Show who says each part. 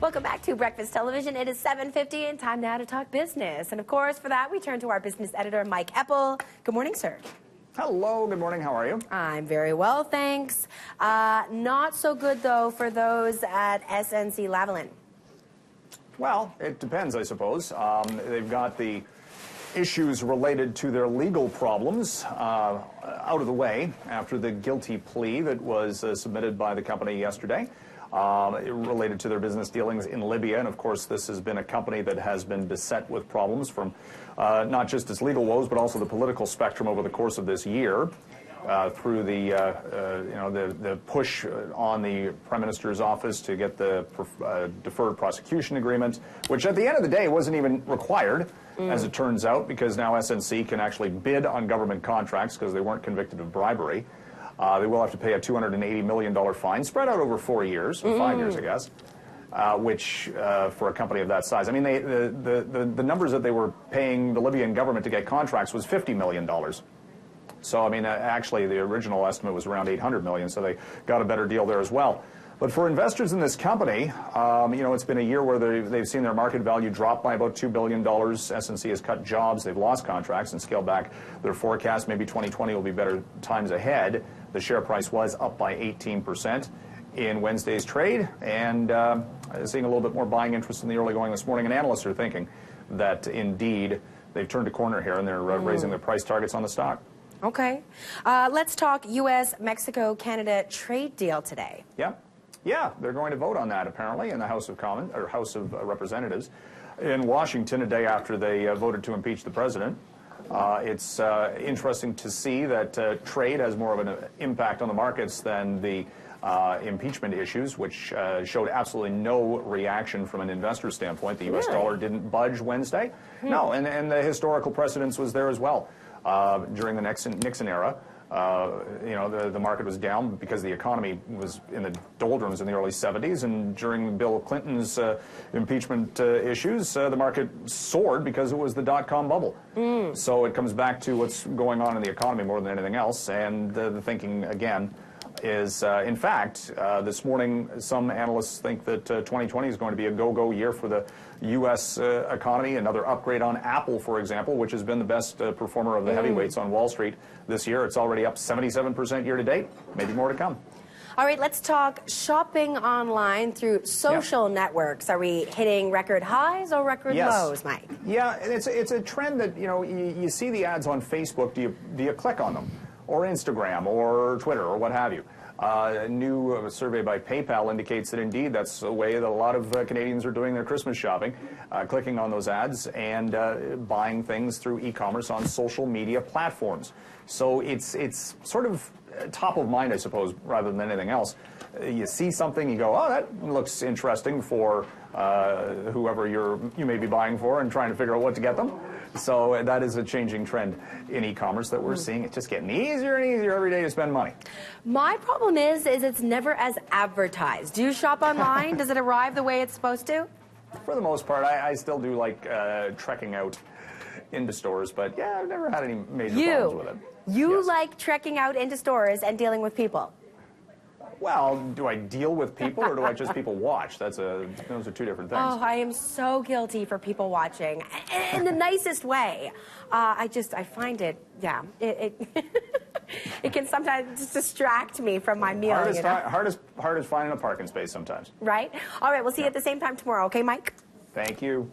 Speaker 1: Welcome back to Breakfast Television. It is 7:50 and time now to talk business. And of course, for that, we turn to our business editor, Mike Eppel. Good morning, sir.
Speaker 2: Hello, good morning. How are you?
Speaker 1: I'm very well, thanks. Not so good, though, for those at SNC-Lavalin.
Speaker 2: Well, it depends, I suppose. They've got the issues related to their legal problems out of the way after the guilty plea that was submitted by the company yesterday related to their business dealings in Libya. And of course, this has been a company that has been beset with problems from not just its legal woes, but also the political spectrum over the course of this year. Through the push on the Prime Minister's office to get the deferred prosecution agreement, which at the end of the day wasn't even required, as it turns out, because now SNC can actually bid on government contracts because they weren't convicted of bribery. They will have to pay a $280 million fine spread out over 4 years, or 5 years, I guess, which for a company of that size. I mean, the numbers that they were paying the Libyan government to get contracts was $50 million. So, I mean, actually, the original estimate was around $800 million, so they got a better deal there as well. But for investors in this company, it's been a year where they've seen their market value drop by about $2 billion. SNC has cut jobs, they've lost contracts, and scaled back their forecast. Maybe 2020 will be better times ahead. The share price was up by 18% in Wednesday's trade, and seeing a little bit more buying interest in the early going this morning. And analysts are thinking that, indeed, they've turned a corner here, and they're raising their price targets on the stock.
Speaker 1: Okay. Let's talk U.S., Mexico, Canada trade deal today.
Speaker 2: Yeah, they're going to vote on that, apparently, in the House of Representatives in Washington a day after they voted to impeach the president. It's interesting to see that trade has more of an impact on the markets than the impeachment issues, which showed absolutely no reaction from an investor standpoint. The U.S. dollar didn't budge Wednesday. No, and the historical precedence was there as well. During the Nixon era, the market was down because the economy was in the doldrums in the early 70s, and during Bill Clinton's impeachment issues, the market soared because it was the dot-com bubble. So it comes back to what's going on in the economy more than anything else, and the thinking, again, is, in fact, this morning, some analysts think that 2020 is going to be a go-go year for the U.S. Economy. Another upgrade on Apple, for example, which has been the best performer of the heavyweights on Wall Street this year. It's already up 77% year to date. Maybe more to come.
Speaker 1: All right, let's talk shopping online through social networks. Are we hitting record highs or record lows, Mike? Yeah,
Speaker 2: it's a trend that, you see the ads on Facebook. Do you click on them? Or Instagram, or Twitter, or what have you. A new survey by PayPal indicates that, indeed, that's the way that a lot of Canadians are doing their Christmas shopping, clicking on those ads and buying things through e-commerce on social media platforms. So it's sort of top of mind, I suppose, rather than anything else. You see something, you go, oh, that looks interesting for whoever you may be buying for and trying to figure out what to get them. So that is a changing trend in e-commerce that we're seeing. It's just getting easier and easier every day to spend money.
Speaker 1: My problem is it's never as advertised. Do you shop online? Does it arrive the way it's supposed to?
Speaker 2: For the most part, I still do like trekking out into stores, but yeah, I've never had any major problems with it.
Speaker 1: You like trekking out into stores and dealing with people?
Speaker 2: Well, do I deal with people or do I just people watch? Those are two different things.
Speaker 1: Oh, I am so guilty for people watching in the nicest way. I find it, it can sometimes distract me from my meal.
Speaker 2: Hardest finding a parking space sometimes.
Speaker 1: Right? All right, we'll see you at the same time tomorrow, okay, Mike?
Speaker 2: Thank you.